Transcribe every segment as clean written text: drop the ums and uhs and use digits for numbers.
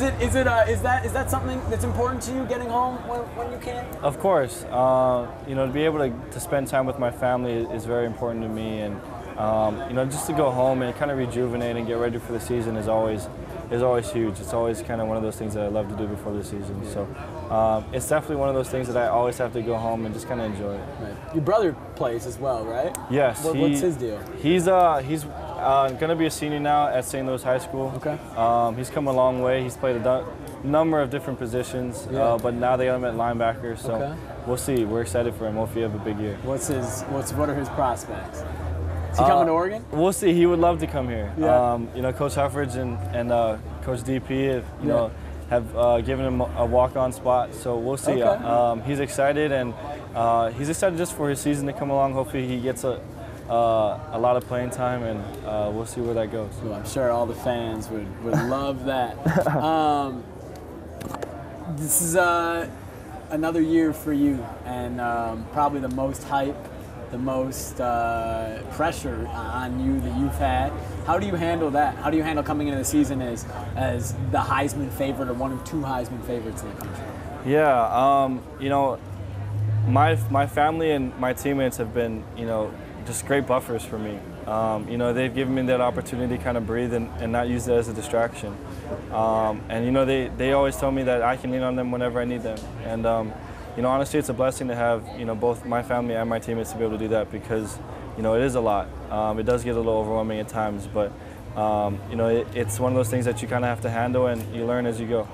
Is that something that's important to you, getting home when you can? Of course. You know, to be able to spend time with my family is very important to me, and you know, just to go home and kind of rejuvenate and get ready for the season is always huge. It's always kind of one of those things that I love to do before the season. So it's definitely one of those things that I always have to go home and just kind of enjoy it. Right. Your brother plays as well, right? Yes. What's his deal? He's going to be a senior now at St. Louis High School. Okay. He's come a long way. He's played a number of different positions, but now they got him at linebacker. So we'll see. We're excited for him. Hopefully, he have a big year. What are his prospects? Is he coming to Oregon? We'll see. He would love to come here. Yeah. You know, Coach Huffordge and Coach DP, you know, have given him a walk-on spot. So we'll see. Okay. He's excited, and he's excited just for his season to come along. Hopefully, he gets a lot of playing time, and we'll see where that goes. Well, I'm sure all the fans would love that. This is another year for you, and probably the most hype, the most pressure on you that you've had. How do you handle that? How do you handle coming into the season as the Heisman favorite or one of two Heisman favorites in the country? Yeah, you know, my family and my teammates have been, you know, just great buffers for me. You know, they've given me that opportunity to kind of breathe and not use it as a distraction. And, you know, they always tell me that I can lean on them whenever I need them. And, you know, honestly, it's a blessing to have, you know, both my family and my teammates to be able to do that because, you know, it is a lot. It does get a little overwhelming at times, but, you know, it's one of those things that you kind of have to handle and you learn as you go.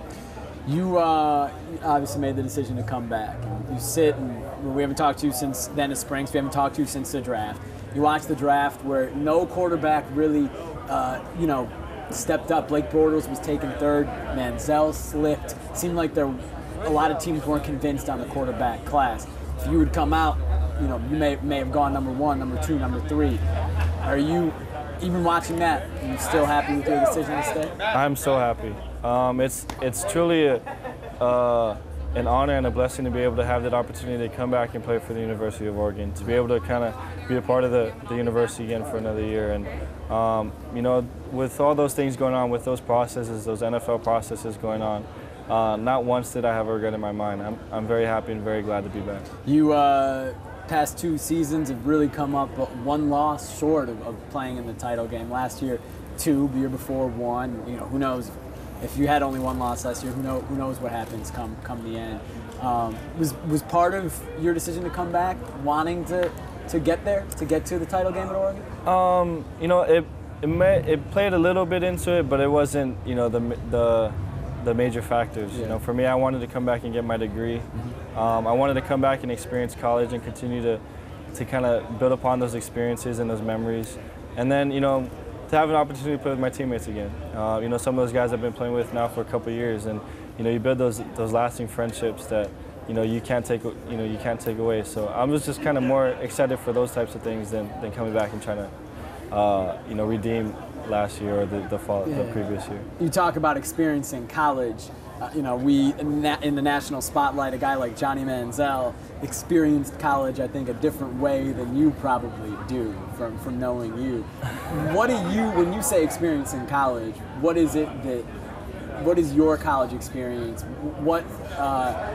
You obviously made the decision to come back. You sit, and we haven't talked to you since then at Springs. We haven't talked to you since the draft. You watched the draft where no quarterback really, you know, stepped up. Blake Bortles was taken third. Manziel slipped. Seemed like a lot of teams weren't convinced on the quarterback class. If you would come out, you know, you may have gone number one, number two, number three. Are you, even watching that, are you still happy with your decision to stay? I'm so happy. It's truly an honor and a blessing to be able to have that opportunity to come back and play for the University of Oregon, to be able to kind of be a part of the university again for another year. And, you know, with all those things going on, with those processes, those NFL processes going on, not once did I have a regret in my mind. I'm very happy and very glad to be back. You past two seasons have really come up one loss short of playing in the title game. Last year, 2. The year before, 1. You know, who knows? If you had only one loss last year, who knows what happens come the end. Was part of your decision to come back wanting to get there, to get to the title game at Oregon? You know, it played a little bit into it, but it wasn't, you know, the major factors. You know, for me, I wanted to come back and get my degree. I wanted to come back and experience college and continue to kind of build upon those experiences and those memories. And then, you know, to have an opportunity to play with my teammates again. You know, some of those guys I've been playing with now for a couple of years, and you know, you build those lasting friendships that you can't take away. So I was just kind of more excited for those types of things than coming back and trying to redeem last year or the previous year. You talk about experiencing college. You know, we in the national spotlight, a guy like Johnny Manziel experienced college, I think, a different way than you probably do from knowing you. What do you, when you say experiencing college, what is your college experience? What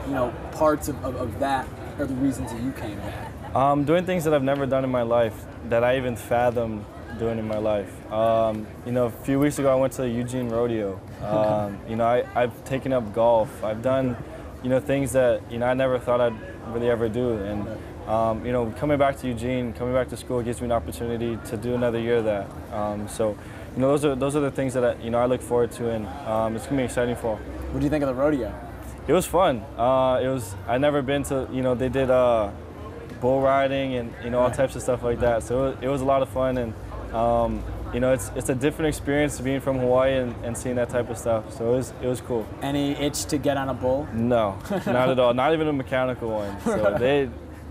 you know, parts of that are the reasons that you came back? Doing things that I've never done in my life, that I even fathomed doing in my life. You know, a few weeks ago I went to the Eugene Rodeo. You know, I've taken up golf. I've done, you know, things that, you know, I never thought I'd really ever do. And, you know, coming back to Eugene, coming back to school gives me an opportunity to do another year of that. So, you know, those are the things that I look forward to, and it's gonna be an exciting fall. What do you think of the rodeo? It was fun. I'd never been to, you know, they did bull riding and, you know, all types of stuff like that. So it was a lot of fun, and you know, it's a different experience being from Hawaii and seeing that type of stuff. So it was cool. Any itch to get on a bull? No, not at all. Not even a mechanical one. So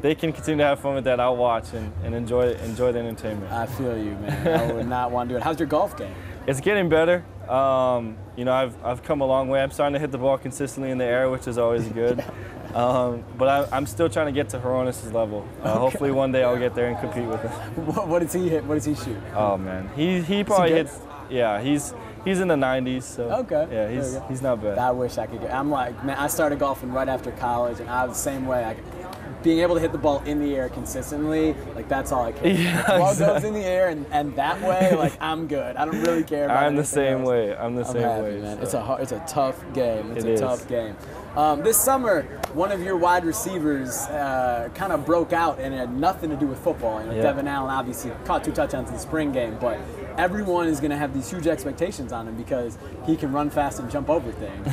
they can continue to have fun with that. I'll watch and enjoy the entertainment. I feel you, man. I would not want to do it. How's your golf game? It's getting better. You know, I've come a long way. I'm starting to hit the ball consistently in the air, which is always good. But I'm still trying to get to Hronis' level. Hopefully one day I'll get there and compete with him. What does he hit? What does he shoot? Oh man, he probably hits. Yeah, he's He's in the 90s, so okay. Yeah, he's not bad. I wish I could get. I'm like, man, I started golfing right after college, and I was the same way. Being able to hit the ball in the air consistently, like that's all I care. Yeah, the ball goes in the air, and that way, like I'm good. I don't really care about I'm the same else. way. I'm the same happy, way. Man. So. It's a tough game. It's It is. tough game. This summer, one of your wide receivers kind of broke out, and it had nothing to do with football. You know, Yeah. Devin Allen obviously caught 2 touchdowns in the spring game, but everyone is going to have these huge expectations on him because he can run fast and jump over things.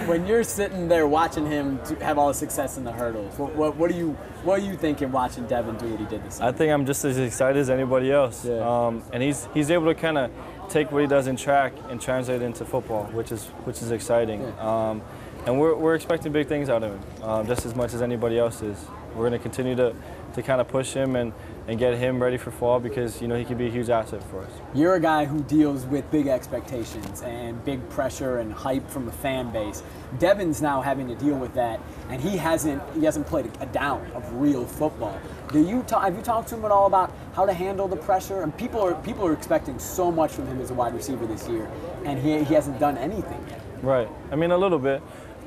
When you're sitting there watching him have all the success in the hurdles, what are you thinking watching Devin do what he did this summer? I think I'm just as excited as anybody else. Yeah. And he's able to kind of take what he does in track and translate it into football, which is exciting. Yeah. And we're expecting big things out of him, just as much as anybody else is. We're going to continue to kind of push him and get him ready for fall because, he can be a huge asset for us. You're a guy who deals with big expectations and big pressure and hype from the fan base. Devin's now having to deal with that, and he hasn't played a down of real football. Have you talked to him at all about how to handle the pressure? And people are expecting so much from him as a wide receiver this year, and he hasn't done anything yet. Right. I mean, a little bit.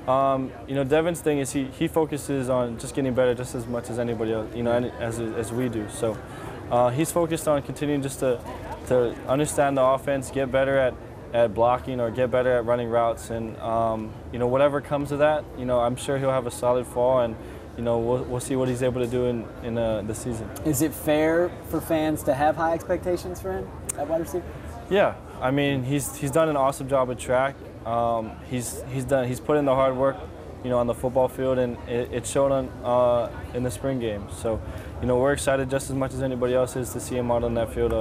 Devin's thing is he focuses on just getting better just as much as anybody else, as we do. So he's focused on continuing just to understand the offense, get better at blocking or get better at running routes, and whatever comes of that, I'm sure he'll have a solid fall, and we'll see what he's able to do in the season. Is it fair for fans to have high expectations for him at wide receiver? Yeah, I mean he's done an awesome job at track. He's put in the hard work, on the football field, and it showed in the spring game. So, we're excited just as much as anybody else is to see him out on that field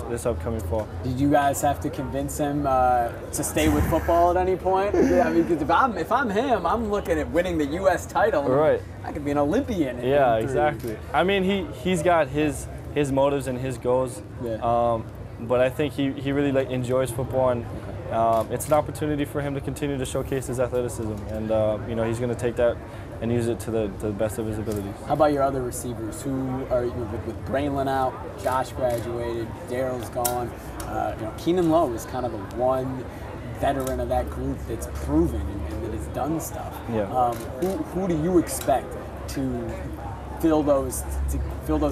this upcoming fall. Did you guys have to convince him to stay with football at any point? Yeah, I mean, because if I'm him, I'm looking at winning the U.S. title. Right. I could be an Olympian. Yeah, exactly. I mean, he's got his motives and his goals. Yeah. But I think he really enjoys football, and it's an opportunity for him to continue to showcase his athleticism, and he's going to take that and use it to the best of his abilities. How about your other receivers? Who are with Braylon out? Josh graduated. Daryl's gone. Keenan Lowe is kind of the one veteran of that group that's proven and that has done stuff. Yeah. Who do you expect to fill those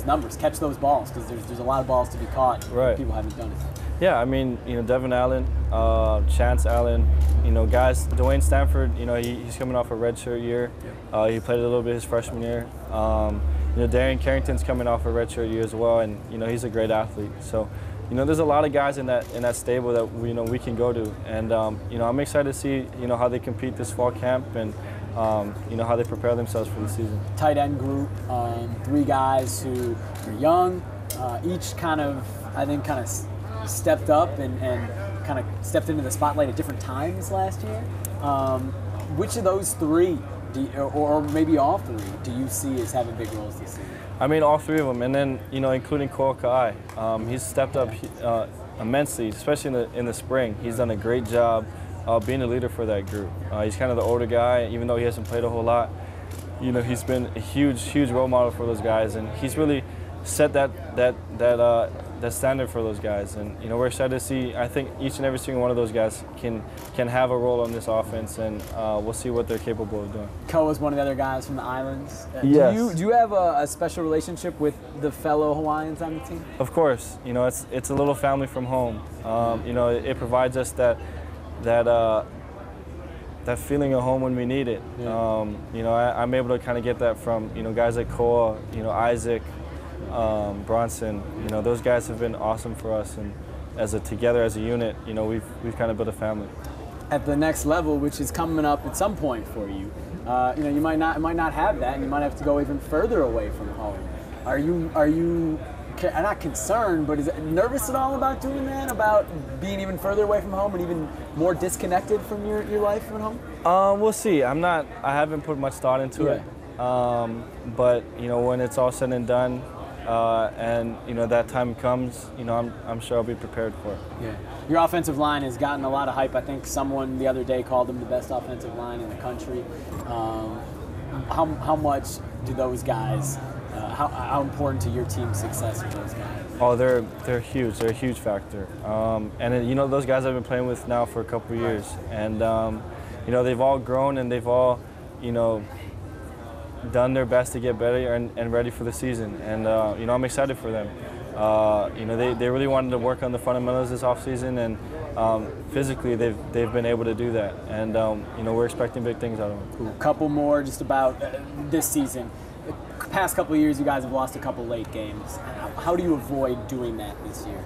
numbers, catch those balls? Because there's a lot of balls to be caught. Right. People haven't done it. Yeah, I mean, Devin Allen, Chance Allen, guys. Dwayne Stanford, he's coming off a redshirt year. He played a little bit his freshman year. Darian Carrington's coming off a redshirt year as well, and how a great athlete. So, there's a lot of guys in that stable that we can go to, and I'm excited to see how they compete this fall camp and how they prepare themselves for the season. Tight end group, 3 guys who are young, each kind of stepped up and kind of stepped into the spotlight at different times last year. Which of those 3, or maybe all 3, do you see as having big roles this season? I mean, all 3 of them, and then including Cole Kai. He's stepped up immensely, especially in the spring. He's done a great job being a leader for that group. He's kind of the older guy, even though he hasn't played a whole lot. He's been a huge role model for those guys, and he's really set that standard for those guys. And we're excited to see. I think each and every single one of those guys can have a role on this offense, and we'll see what they're capable of doing. Ko is one of the other guys from the islands. Yes. Do you have a special relationship with the fellow Hawaiians on the team? Of course. It's a little family from home. It provides us that feeling of home when we need it. Yeah. I'm able to kind of get that from guys like Koa, Isaac, Bronson. Those guys have been awesome for us, and together as a unit, we've kind of built a family. At the next level, which is coming up at some point for you, you might not have that, and you might have to go even further away from home. Are you not concerned, but is it nervous at all about doing that? About being even further away from home and even more disconnected from your life at home? We'll see. I haven't put much thought into it. But when it's all said and done, and that time comes, I'm sure I'll be prepared for it. Yeah. Your offensive line has gotten a lot of hype. I think someone the other day called them the best offensive line in the country. How much do those guys? How important to your team's success are those guys? Oh, they're huge. They're a huge factor. And those guys I've been playing with now for a couple of years, and they've all grown and they've all, done their best to get better and ready for the season. And I'm excited for them. They really wanted to work on the fundamentals this offseason, and physically they've been able to do that. And we're expecting big things out of them. Cool. Couple more just about this season. The past couple of years, you guys have lost a couple late games. How do you avoid doing that this year?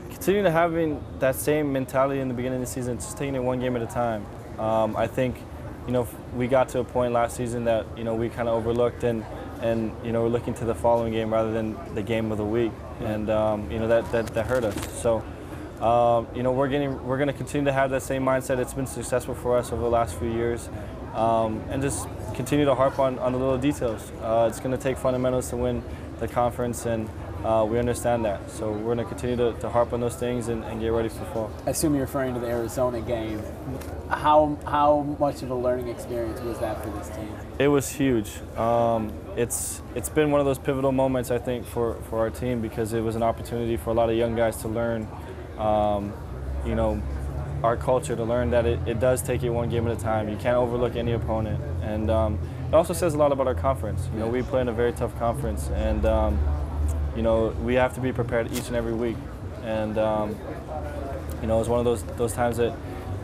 Continuing to having that same mentality in the beginning of the season, just taking it one game at a time. I think, we got to a point last season that, we kind of overlooked and we're looking to the following game rather than the game of the week. And, that hurt us. So, we're going to continue to have that same mindset. It's been successful for us over the last few years. And just continue to harp on the little details. It's going to take fundamentals to win the conference, and we understand that. So we're going to continue to harp on those things and get ready for fall. I assume you're referring to the Arizona game. How much of a learning experience was that for this team? It was huge. It's been one of those pivotal moments, I think, for our team, because it was an opportunity for a lot of young guys to learn, our culture, to learn that it does take it one game at a time. You can't overlook any opponent. And it also says a lot about our conference. We play in a very tough conference, and we have to be prepared each and every week. And it was one of those times that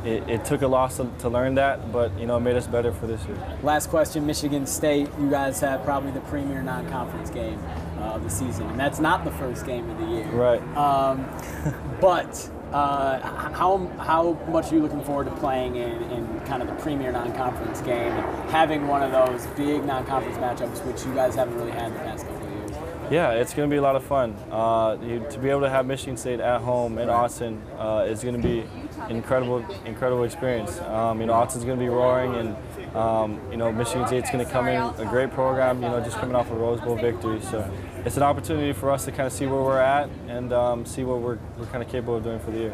it took a loss to learn that, but it made us better for this year. Last question, Michigan State. You guys have probably the premier non-conference game of the season, and that's not the first game of the year. Right. But how much are you looking forward to playing in kind of the premier non-conference game and having one of those big non-conference matchups, which you guys haven't really had the past couple of years? Yeah, it's going to be a lot of fun. To be able to have Michigan State at home in Austin is going to be an incredible experience. Austin's going to be roaring, and Michigan State's going to come in a great program. Just coming off a Rose Bowl victory, so it's an opportunity for us to kind of see where we're at and see what we're kind of capable of doing for the year.